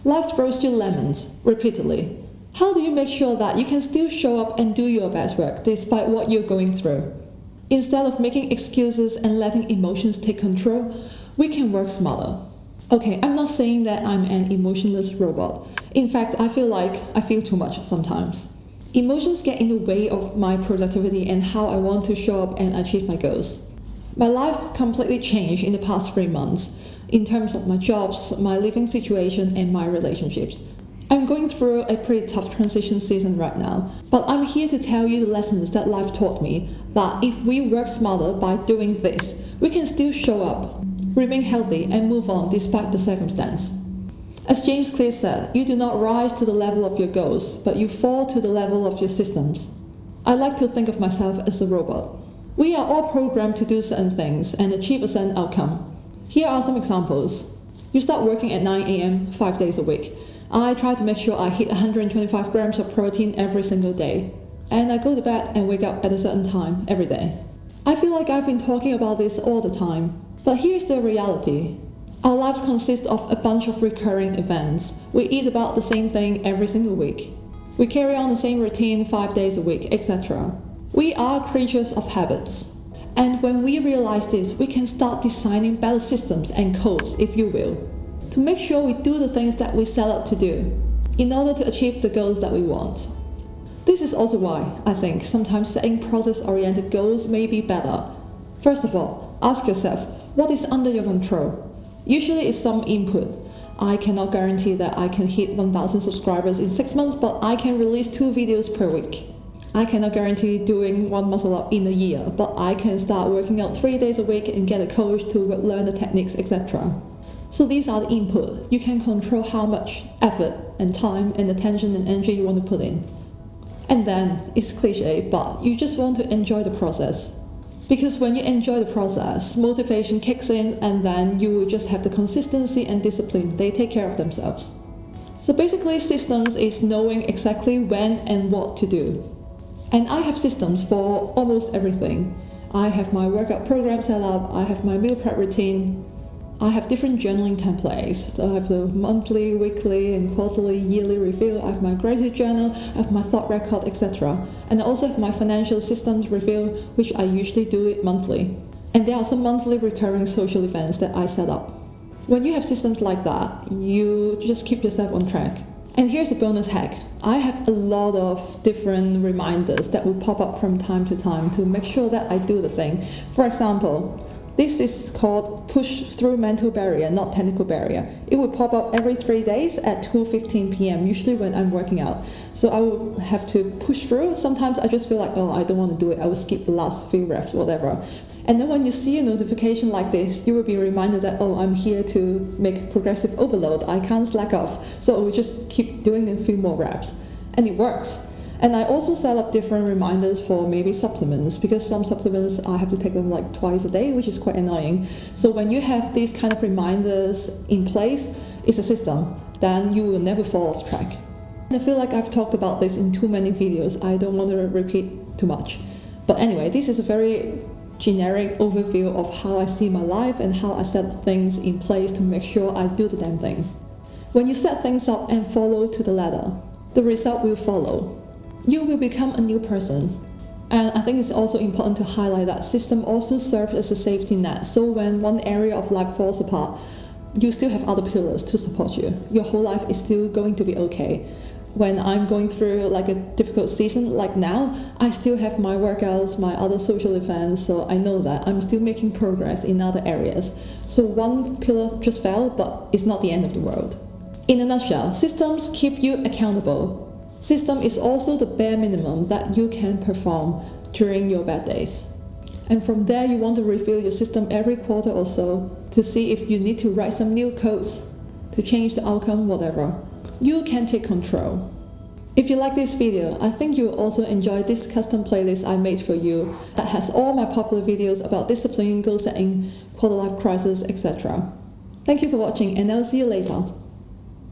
Life throws you lemons, repeatedly. How do you make sure that you can still show up and do your best work despite what you're going through? Instead of making excuses and letting emotions take control, we can work smarter. Okay, I'm not saying that I'm an emotionless robot. In fact, I feel like I feel too much sometimes. Emotions get in the way of my productivity and how I want to show up and achieve my goals. My life completely changed in the past 3 months in terms of my jobs, my living situation, and my relationships. I'm going through a pretty tough transition season right now, but I'm here to tell you the lessons that life taught me, that if we work smarter by doing this, we can still show up, remain healthy, and move on despite the circumstance. As James Clear said, you do not rise to the level of your goals, but you fall to the level of your systems. I like to think of myself as a robot. We are all programmed to do certain things and achieve a certain outcome. Here are some examples. You start working at 9 a.m. 5 days a week. I try to make sure I hit 125 grams of protein every single day. And I go to bed and wake up at a certain time every day. I feel like I've been talking about this all the time. But here's the reality. Our lives consist of a bunch of recurring events. We eat about the same thing every single week. We carry on the same routine 5 days a week, etc. We are creatures of habits. And when we realize this, we can start designing better systems and codes, if you will, to make sure we do the things that we set out to do in order to achieve the goals that we want. This is also why I think sometimes setting process-oriented goals may be better. First of all, ask yourself, what is under your control? Usually it's some input. I cannot guarantee that I can hit 1,000 subscribers in 6 months, but I can release 2 videos per week. I cannot guarantee doing 1 muscle up in a year, but I can start working out 3 days a week and get a coach to learn the techniques, etc. So these are the input. You can control how much effort and time and attention and energy you want to put in. And then, it's cliche, but you just want to enjoy the process. Because when you enjoy the process, motivation kicks in and then you will just have the consistency and discipline. They take care of themselves. So basically, systems is knowing exactly when and what to do. And I have systems for almost everything. I have my workout program set up, I have my meal prep routine, I have different journaling templates. So I have the monthly, weekly, and quarterly, yearly review, I have my gratitude journal, I have my thought record, etc. And I also have my financial systems review, which I usually do it monthly. And there are some monthly recurring social events that I set up. When you have systems like that, you just keep yourself on track. And here's a bonus hack. I have a lot of different reminders that will pop up from time to time to make sure that I do the thing. For example, this is called push through mental barrier, not technical barrier. It will pop up every 3 days at 2:15 p.m., usually when I'm working out. So I will have to push through. Sometimes I just feel like, oh, I don't want to do it. I will skip the last few reps, whatever. And then when you see a notification like this, you will be reminded that, oh, I'm here to make progressive overload. I can't slack off. So we just keep doing a few more reps. And it works. And I also set up different reminders for maybe supplements, because some supplements I have to take them like twice a day, which is quite annoying. So when you have these kind of reminders in place, it's a system, then you will never fall off track. And I feel like I've talked about this in too many videos. I don't want to repeat too much. But anyway, this is a very generic overview of how I see my life and how I set things in place to make sure I do the damn thing. When you set things up and follow to the letter, the result will follow. You will become a new person. And I think it's also important to highlight that system also serves as a safety net. So when one area of life falls apart, you still have other pillars to support you. Your whole life is still going to be okay. When I'm going through like a difficult season like now, I still have my workouts, my other social events, so I know that I'm still making progress in other areas. So one pillar just fell, but it's not the end of the world. In a nutshell, systems keep you accountable. System is also the bare minimum that you can perform during your bad days. And from there, you want to review your system every quarter or so to see if you need to write some new codes to change the outcome, whatever. You can take control. If you like this video, I think you'll also enjoy this custom playlist I made for you that has all my popular videos about discipline, goal setting, quarter life crisis, etc. Thank you for watching, and I'll see you later.